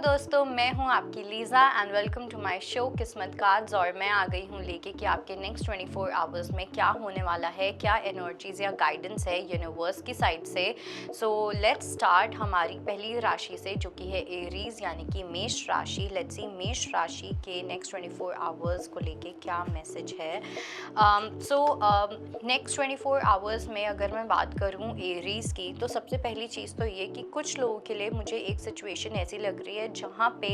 दोस्तों, मैं हूं आपकी Liza and welcome to my show Kismat cards. और मैं आ गई हूं लेके कि आपके नेक्स्ट 24 आवर्स में क्या होने वाला है, क्या एनर्जीज या गाइडेंस है यूनिवर्स की साइड से। सो लेट्स स्टार्ट हमारी पहली राशि से, जो कि है एरीज यानी कि मेष राशि। लेट्स सी मेष राशि के नेक्स्ट 24 आवर्स को लेके क्या मैसेज है। नेक्स्ट 24 आवर्स में अगर मैं बात करूं एरीज की, तो सबसे पहली चीज़ तो ये कि कुछ लोगों के लिए मुझे एक सिचुएशन ऐसी लग रही है जहाँ पे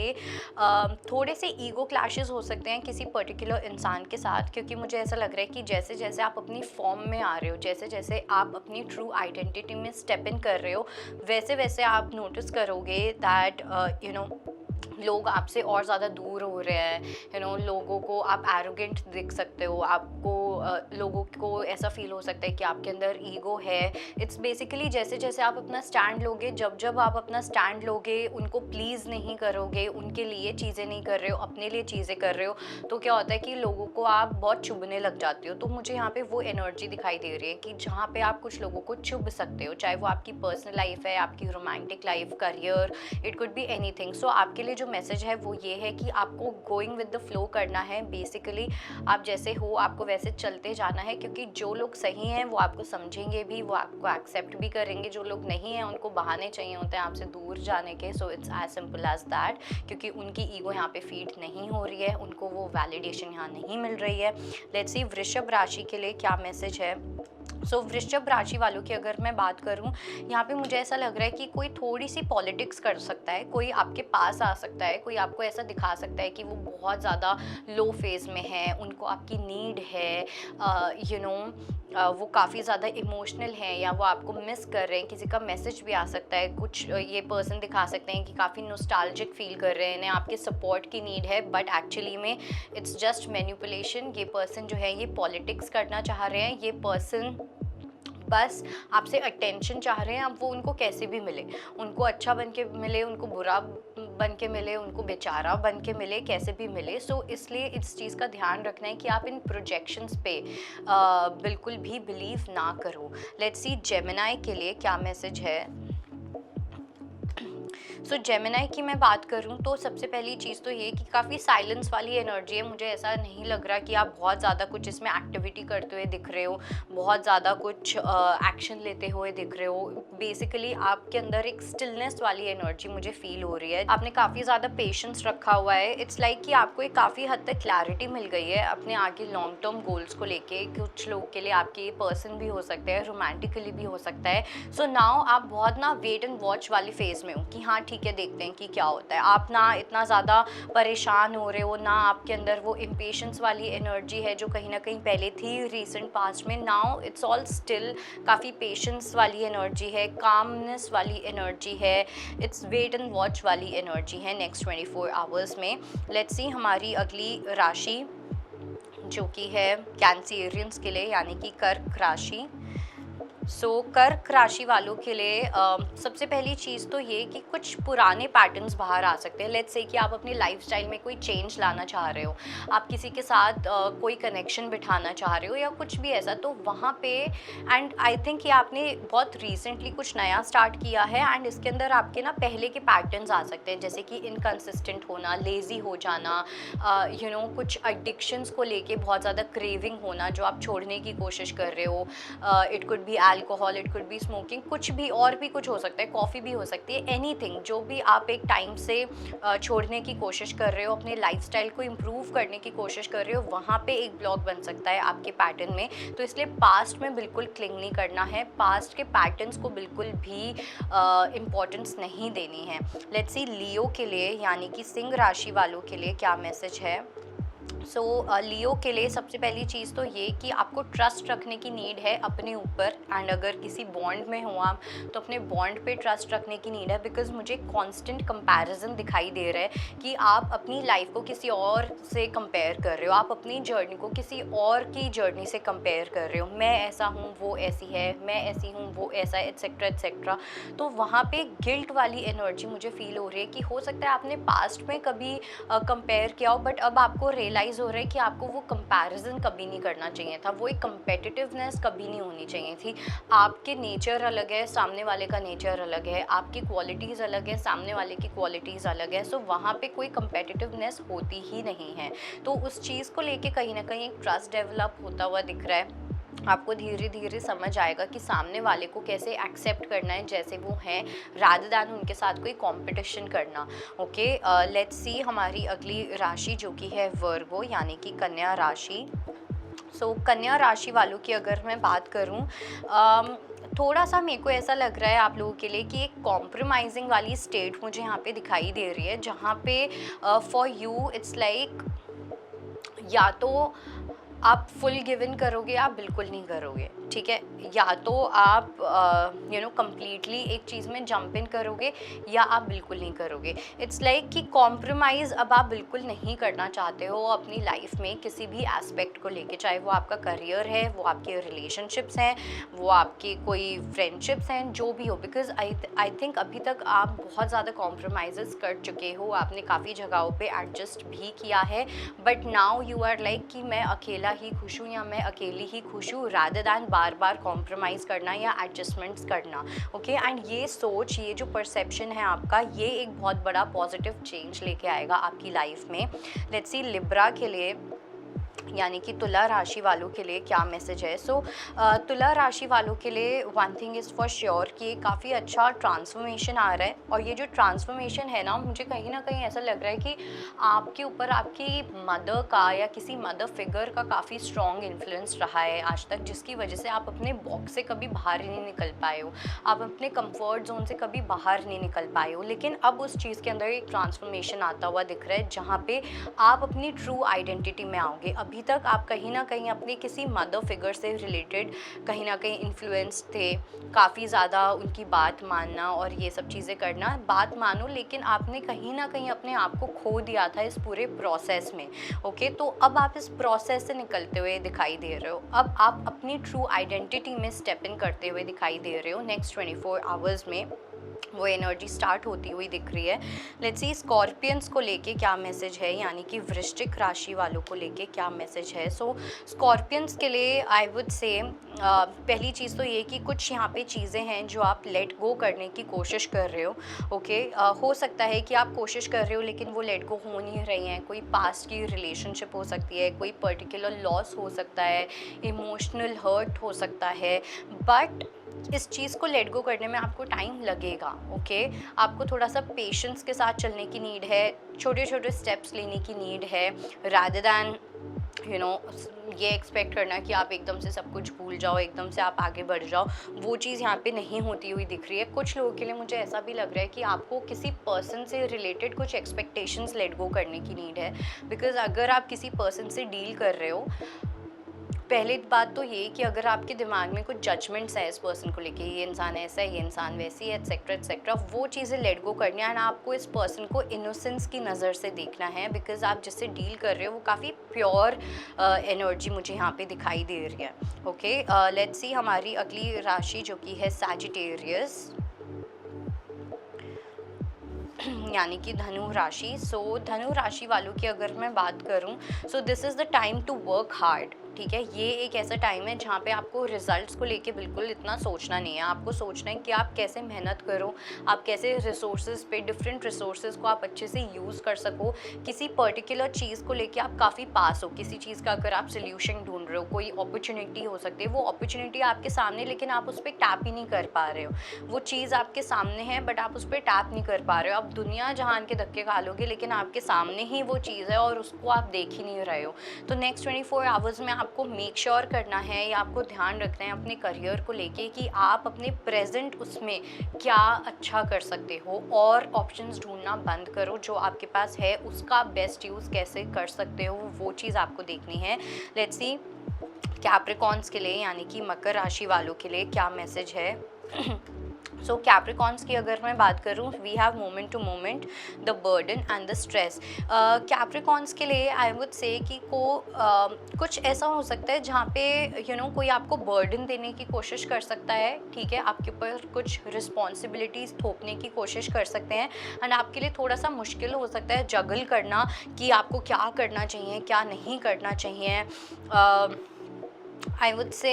थोड़े से ईगो क्लैशेस हो सकते हैं किसी पर्टिकुलर इंसान के साथ, क्योंकि मुझे ऐसा लग रहा है कि जैसे जैसे आप अपनी फॉर्म में आ रहे हो, जैसे जैसे आप अपनी ट्रू आइडेंटिटी में स्टेप इन कर रहे हो, वैसे वैसे आप नोटिस करोगे दैट लोग आपसे और ज़्यादा दूर हो रहे हैं। लोगों को आप एरोगेंट दिख सकते हो, आपको लोगों को ऐसा फील हो सकता है कि आपके अंदर ईगो है। इट्स बेसिकली जैसे जैसे आप अपना स्टैंड लोगे, जब जब आप अपना स्टैंड लोगे, उनको प्लीज़ नहीं करोगे, उनके लिए चीज़ें नहीं कर रहे हो, अपने लिए चीज़ें कर रहे हो, तो क्या होता है कि लोगों को आप बहुत चुभने लग जाते हो। तो मुझे यहाँ पे वो एनर्जी दिखाई दे रही है कि जहाँ पे आप कुछ लोगों को चुभ सकते हो, चाहे वो आपकी पर्सनल लाइफ है, आपकी romantic life, career, it could be anything. So आपके लिए जो मैसेज है वो ये है कि आपको गोइंग विद द फ्लो करना है। बेसिकली आप जैसे हो आपको वैसे चलते जाना है, क्योंकि जो लोग सही हैं वो आपको समझेंगे भी, वो आपको एक्सेप्ट भी करेंगे। जो लोग नहीं हैं उनको बहाने चाहिए होते हैं आपसे दूर जाने के। So it's as simple as that, क्योंकि उनकी ईगो यहाँ पे फीड नहीं हो रही है, उनको वो वैलिडेशन यहाँ नहीं मिल रही है। लेट्स सी वृषभ राशि के लिए क्या मैसेज है। वृषभ राशि वालों की अगर मैं बात करूं, यहाँ पे मुझे ऐसा लग रहा है कि कोई थोड़ी सी पॉलिटिक्स कर सकता है, कोई आपके पास आ सकता है, कोई आपको ऐसा दिखा सकता है कि वो बहुत ज़्यादा लो फेज़ में है, उनको आपकी नीड है, वो काफ़ी ज़्यादा इमोशनल हैं, या वो आपको मिस कर रहे हैं। किसी का मैसेज भी आ सकता है, कुछ ये पर्सन दिखा सकते हैं कि काफ़ी नॉस्टैल्जिक फील कर रहे हैं, इन्हें आपके सपोर्ट की नीड है, बट एक्चुअली में इट्स जस्ट मैनिपुलेशन। ये पर्सन जो है ये पॉलिटिक्स करना चाह रहे हैं, ये पर्सन बस आपसे अटेंशन चाह रहे हैं। अब वो उनको कैसे भी मिले, उनको अच्छा बन के मिले, उनको बुरा बन के मिले, उनको बेचारा बन के मिले, कैसे भी मिले। सो इसलिए इस चीज़ का ध्यान रखना है कि आप इन प्रोजेक्शंस पे बिल्कुल भी बिलीव ना करो। लेट्स सी जेमिनाई के लिए क्या मैसेज है। जेमिनाई की मैं बात करूं तो सबसे पहली चीज़ तो ये कि काफ़ी साइलेंस वाली एनर्जी है। मुझे ऐसा नहीं लग रहा कि आप बहुत ज़्यादा कुछ इसमें एक्टिविटी करते हुए दिख रहे हो, बहुत ज़्यादा कुछ एक्शन लेते हुए दिख रहे हो। बेसिकली आपके अंदर एक स्टिलनेस वाली एनर्जी मुझे फील हो रही है। आपने काफ़ी ज़्यादा पेशेंस रखा हुआ है। इट्स लाइक कि आपको एक काफ़ी हद तक क्लैरिटी मिल गई है अपने आगे लॉन्ग टर्म गोल्स को लेके। कुछ लोग के लिए आपके ये पर्सन भी हो सकते हैं, रोमांटिकली भी हो सकता है। सो नाउ आप बहुत ना वेट एंड वॉच वाली फेज़ में हो कि हाँ ठीक है, देखते हैं कि क्या होता है। आप ना इतना ज़्यादा परेशान हो रहे हो, ना आपके अंदर वो इम्पेशेंस वाली एनर्जी है जो कहीं ना कहीं पहले थी रिसेंट पास्ट में। नाउ इट्स ऑल स्टिल काफ़ी पेशेंस वाली एनर्जी है, कामनेस वाली एनर्जी है, इट्स वेट एंड वॉच वाली एनर्जी है नेक्स्ट 24 आवर्स में। लेट्स सी हमारी अगली राशि जो कि है कैंसेरियंस के लिए यानी कि कर्क राशि। कर्क राशि वालों के लिए सबसे पहली चीज़ तो ये कि कुछ पुराने पैटर्न्स बाहर आ सकते हैं। लेट्स से कि आप अपनी लाइफस्टाइल में कोई चेंज लाना चाह रहे हो, आप किसी के साथ कोई कनेक्शन बिठाना चाह रहे हो या कुछ भी ऐसा, तो वहाँ पे एंड आई थिंक कि आपने बहुत रिसेंटली कुछ नया स्टार्ट किया है एंड इसके अंदर आपके ना पहले के पैटर्न्स आ सकते हैं, जैसे कि इनकंसिस्टेंट होना, लेज़ी हो जाना, कुछ एडिक्शंस को लेके बहुत ज़्यादा क्रेविंग होना जो आप छोड़ने की कोशिश कर रहे हो। It could B alcohol, it could be smoking, कुछ भी और भी कुछ हो सकता है, कॉफ़ी भी हो सकती है, एनीथिंग जो भी आप एक टाइम से छोड़ने की कोशिश कर रहे हो, अपने लाइफस्टाइल को इम्प्रूव करने की कोशिश कर रहे हो, वहाँ पे एक ब्लॉक बन सकता है आपके पैटर्न में। तो इसलिए पास्ट में बिल्कुल क्लिंग नहीं करना है, पास्ट के पैटर्न्स को बिल्कुल भी इम्पोर्टेंस नहीं देनी है। लेट्स सी लियो के लिए यानी कि सिंह राशि वालों के लिए क्या मैसेज है। लियो के लिए सबसे पहली चीज़ तो ये कि आपको ट्रस्ट रखने की नीड है अपने ऊपर, एंड अगर किसी बॉन्ड में हो आप तो अपने बॉन्ड पे ट्रस्ट रखने की नीड है। बिकॉज मुझे कांस्टेंट कंपैरिजन दिखाई दे रहा है कि आप अपनी लाइफ को किसी और से कंपेयर कर रहे हो, आप अपनी जर्नी को किसी और की जर्नी से कंपेयर कर रहे हो। मैं ऐसा हूँ, वो ऐसी है, मैं ऐसी हूँ, वो ऐसा, एट्सेट्रा एट्सेट्रा। तो वहाँ पे गिल्ट वाली एनर्जी मुझे फील हो रही है कि हो सकता है आपने पास्ट में कभी कंपेयर किया हो, बट अब आपको रियलाइज़ रियलाइज़ हो रहा है कि आपको वो कंपैरिजन कभी नहीं करना चाहिए था, वो एक कंपेटिटिवनेस कभी नहीं होनी चाहिए थी। आपके नेचर अलग है, सामने वाले का नेचर अलग है, आपकी क्वालिटीज़ अलग है, सामने वाले की क्वालिटीज़ अलग है, सो वहाँ पे कोई कंपेटिटिवनेस होती ही नहीं है। तो उस चीज़ को लेके कहीं ना कहीं एक ट्रस्ट डेवलप होता हुआ दिख रहा है। आपको धीरे धीरे समझ आएगा कि सामने वाले को कैसे एक्सेप्ट करना है जैसे वो हैं, रादर दैन उनके साथ कोई कंपटीशन करना। ओके, लेट्स सी हमारी अगली राशि जो कि है वर्गो यानी कि कन्या राशि। सो कन्या राशि वालों की अगर मैं बात करूं, थोड़ा सा मेरे को ऐसा लग रहा है आप लोगों के लिए कि एक कॉम्प्रोमाइजिंग वाली स्टेट मुझे यहाँ पे दिखाई दे रही है, जहाँ पे फॉर यू इट्स लाइक या तो आप फुल गिव इन करोगे या बिल्कुल नहीं करोगे, ठीक है, या तो आप कम्प्लीटली एक चीज़ में जंप इन करोगे या आप बिल्कुल नहीं करोगे। इट्स लाइक कि कॉम्प्रोमाइज़ अब आप बिल्कुल नहीं करना चाहते हो अपनी लाइफ में किसी भी एस्पेक्ट को लेके, चाहे वो आपका करियर है, वो आपके रिलेशनशिप्स हैं, वो आपके कोई फ्रेंडशिप्स हैं, जो भी हो, बिकॉज आई थिंक अभी तक आप बहुत ज़्यादा कॉम्प्रोमाइज़ कर चुके हो, आपने काफ़ी जगहों पे एडजस्ट भी किया है, but now you are like कि मैं अकेला ही खुश हूँ या मैं अकेली ही खुश हूँ, रादर दैन बार बार कॉम्प्रोमाइज़ करना या एडजस्टमेंट्स करना। ओके, एंड ये सोच, ये जो परसेप्शन है आपका, ये एक बहुत बड़ा पॉजिटिव चेंज लेके आएगा आपकी लाइफ में। लेट्स सी लिब्रा के लिए यानी कि तुला राशि वालों के लिए क्या मैसेज है। सो तुला राशि वालों के लिए one thing is for sure कि काफ़ी अच्छा ट्रांसफॉर्मेशन आ रहा है, और ये जो ट्रांसफॉर्मेशन है ना, मुझे कहीं ना कहीं ऐसा लग रहा है कि आपके ऊपर आपकी मदर का या किसी मदर फिगर का काफ़ी स्ट्रॉन्ग इन्फ्लुएंस रहा है आज तक, जिसकी वजह से आप अपने बॉक्स से कभी बाहर नहीं निकल पाए हो, आप अपने कंफर्ट जोन से कभी बाहर नहीं निकल पाए हो। लेकिन अब उस चीज़ के अंदर एक ट्रांसफॉर्मेशन आता हुआ दिख रहा है, जहाँ पे आप अपनी ट्रू आइडेंटिटी में आओगे। अभी तक आप कहीं ना कहीं अपने किसी मदर फिगर से रिलेटेड कहीं ना कहीं इन्फ्लुएंस थे, काफ़ी ज़्यादा उनकी बात मानना और ये सब चीज़ें करना, बात मानो, लेकिन आपने कहीं ना कहीं अपने आप को खो दिया था इस पूरे प्रोसेस में। ओके, तो अब आप इस प्रोसेस से निकलते हुए दिखाई दे रहे हो, अब आप अपनी ट्रू आइडेंटिटी में स्टेप इन करते हुए दिखाई दे रहे हो। नेक्स्ट 24 आवर्स में वो एनर्जी स्टार्ट होती हुई दिख रही है। लेट्स सी स्कॉर्पियंस को लेके क्या मैसेज है, यानी कि वृश्चिक राशि वालों को लेके क्या मैसेज है। सो स्कॉर्पियंस के लिए आई वुड से पहली चीज़ तो ये कि कुछ यहाँ पे चीज़ें हैं जो आप लेट गो करने की कोशिश कर रहे हो। ओके, हो सकता है कि आप कोशिश कर रहे हो लेकिन वो लेट गो हो नहीं रही हैं। कोई पास्ट की रिलेशनशिप हो सकती है, कोई पर्टिकुलर लॉस हो सकता है, इमोशनल हर्ट हो सकता है, बट इस चीज़ को लेट गो करने में आपको टाइम लगेगा। ओके, आपको थोड़ा सा पेशेंस के साथ चलने की नीड है, छोटे छोटे स्टेप्स लेने की नीड है, रादर दैन ये एक्सपेक्ट करना कि आप एकदम से सब कुछ भूल जाओ, एकदम से आप आगे बढ़ जाओ। वो चीज़ यहाँ पे नहीं होती हुई दिख रही है। कुछ लोगों के लिए मुझे ऐसा भी लग रहा है कि आपको किसी पर्सन से रिलेटेड कुछ एक्सपेक्टेशंस लेट गो करने की नीड है, बिकॉज अगर आप किसी पर्सन से डील कर रहे हो, पहली बात तो ये कि अगर आपके दिमाग में कुछ जजमेंट्स है इस पर्सन को लेके, ये इंसान ऐसा है, ये इंसान वैसी है, एक्सेट्रा एक्सेट्रा, वो चीज़ें लेट गो करनी है। एंड आपको इस पर्सन को इनोसेंस की नज़र से देखना है, बिकॉज आप जिससे डील कर रहे हो वो काफ़ी प्योर एनर्जी मुझे यहाँ पे दिखाई दे रही है। ओके, लेट्स सी हमारी अगली राशि जो कि है सैजिटेरियस यानी कि धनु राशि। सो धनु राशि वालों की अगर मैं बात करूं, so this is the time to work hard. ठीक है, ये एक ऐसा टाइम है जहाँ पे आपको रिजल्ट्स को लेके बिल्कुल इतना सोचना नहीं है। आपको सोचना है कि आप कैसे मेहनत करो, आप कैसे रिसोर्सेज पे, डिफरेंट रिसोर्सेज को आप अच्छे से यूज़ कर सको। किसी पर्टिकुलर चीज़ को लेके आप काफ़ी पास हो, किसी चीज़ का अगर आप सोल्यूशन ढूंढ रहे हो, कोई अपॉर्चुनिटी हो सकती है, वो अपॉर्चुनिटी आपके सामने, लेकिन आप उस पर टैप ही नहीं कर पा रहे हो। वो चीज़ आपके सामने है बट आप उस पर टैप नहीं कर पा रहे हो। आप दुनिया जहान के धक्के खा लोगे, लेकिन आपके सामने ही वो चीज़ है और उसको आप देख ही नहीं रहे हो। तो नेक्स्ट 24 आवर्स में आपको मेक श्योर करना है या आपको ध्यान रखना है अपने करियर को लेके कि आप अपने प्रेजेंट उसमें क्या अच्छा कर सकते हो, और ऑप्शंस ढूंढना बंद करो। जो आपके पास है उसका बेस्ट यूज़ कैसे कर सकते हो, वो चीज़ आपको देखनी है। लेट्स सी कैप्रिकॉन्स के लिए यानी कि मकर राशि वालों के लिए क्या मैसेज है। सो कैप्रिकॉन्स की अगर मैं बात करूँ, we have moment to moment the burden and the stress. Capricorns के लिए आई वुड से कि कुछ ऐसा हो सकता है जहाँ पे कोई आपको बर्डन देने की कोशिश कर सकता है, ठीक है, आपके ऊपर कुछ रिस्पॉन्सिबिलिटीज़ थोपने की कोशिश कर सकते हैं, एंड आपके लिए थोड़ा सा मुश्किल हो सकता है जगल करना कि आपको क्या करना चाहिए, क्या नहीं करना चाहिए। आई वुड से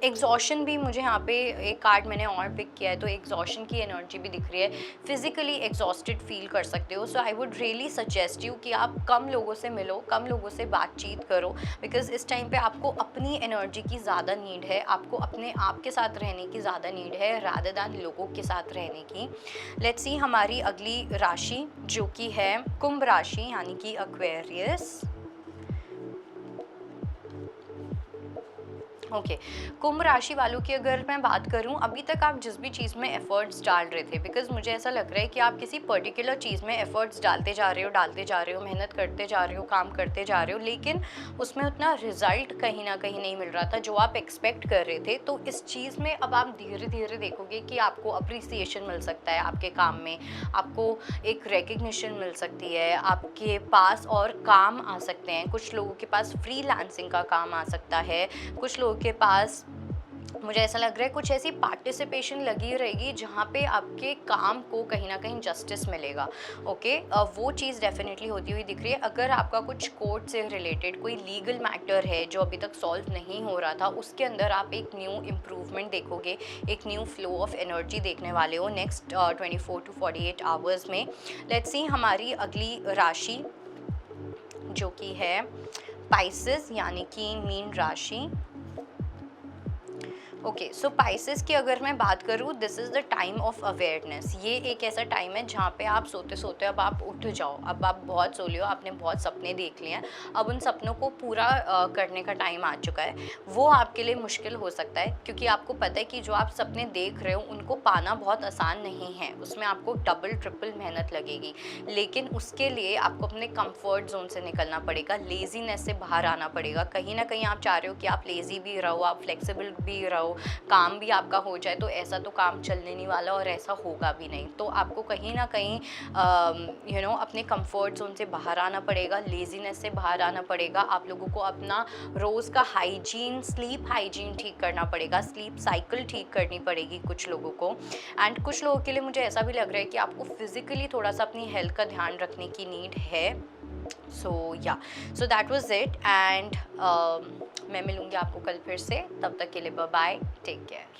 एग्जॉशन भी मुझे यहाँ पे एक कार्ड मैंने और पिक किया है, तो एग्जॉशन की एनर्जी भी दिख रही है, फिजिकली एग्जॉस्टेड फील कर सकते हो। So I would really suggest you कि आप कम लोगों से मिलो, कम लोगों से बातचीत करो, बिकॉज इस टाइम पे आपको अपनी एनर्जी की ज़्यादा नीड है, आपको अपने आप के साथ रहने की ज़्यादा नीड है रादर दैन लोगों के साथ रहने की। लेट्स सी हमारी अगली राशि जो कि है कुंभ राशि यानी कि एक्वेरियस। ओके, कुंभ राशि वालों की अगर मैं बात करूं, अभी तक आप जिस भी चीज़ में एफर्ट्स डाल रहे थे, बिकॉज मुझे ऐसा लग रहा है कि आप किसी पर्टिकुलर चीज़ में एफर्ट्स डालते जा रहे हो, मेहनत करते जा रहे हो, काम करते जा रहे हो, लेकिन उसमें उतना रिजल्ट कहीं ना कहीं नहीं मिल रहा था जो आप एक्सपेक्ट कर रहे थे। तो इस चीज़ में अब आप धीरे धीरे देखोगे कि आपको अप्रिसिएशन मिल सकता है आपके काम में, आपको एक रिकग्निशन मिल सकती है, आपके पास और काम आ सकते हैं। कुछ लोगों के पास फ्रीलांसिंग का काम आ सकता है, कुछ लोगों के पास मुझे ऐसा लग रहा है कुछ ऐसी पार्टिसिपेशन लगी रहेगी जहाँ पे आपके काम को कहीं ना कहीं जस्टिस मिलेगा। ओके, वो चीज़ डेफिनेटली होती हुई दिख रही है। अगर आपका कुछ कोर्ट से रिलेटेड कोई लीगल मैटर है जो अभी तक सॉल्व नहीं हो रहा था, उसके अंदर आप एक न्यू इम्प्रूवमेंट देखोगे, एक न्यू फ्लो ऑफ एनर्जी देखने वाले हो नेक्स्ट 24 to 48 आवर्स में। लेट्स सी हमारी अगली राशि जो कि है पाइसेस यानी कि मीन राशि। ओके, सो पाइसेस की अगर मैं बात करूँ, this is the time of awareness. ये एक ऐसा टाइम है जहाँ पे आप सोते सोते अब आप उठ जाओ, अब आप बहुत सो लियो, आपने बहुत सपने देख लिए हैं, अब उन सपनों को पूरा करने का टाइम आ चुका है। वो आपके लिए मुश्किल हो सकता है क्योंकि आपको पता है कि जो आप सपने देख रहे हो उनको पाना बहुत आसान नहीं है, उसमें आपको डबल ट्रिपल मेहनत लगेगी, लेकिन उसके लिए आपको अपने कंफर्ट जोन से निकलना पड़ेगा, लेजीनेस से बाहर आना पड़ेगा। कहीं ना कहीं आप चाह रहे हो कि आप लेज़ी भी रहो, आप फ्लेक्सिबल भी रहो, काम भी आपका हो जाए, तो ऐसा तो काम चलने नहीं वाला और ऐसा होगा भी नहीं। तो आपको कहीं ना कहीं अपने कंफर्ट जोन से बाहर आना पड़ेगा, लेजीनेस से बाहर आना पड़ेगा। आप लोगों को अपना रोज़ का हाइजीन, स्लीप हाइजीन ठीक करना पड़ेगा, स्लीप साइकिल ठीक करनी पड़ेगी कुछ लोगों को। एंड कुछ लोगों के लिए मुझे ऐसा भी लग रहा है कि आपको फिज़िकली थोड़ा सा अपनी हेल्थ का ध्यान रखने की नीड है। So that was it, and मैं मिलूँगी आपको कल फिर से। तब तक के लिए बाय बाय, टेक केयर।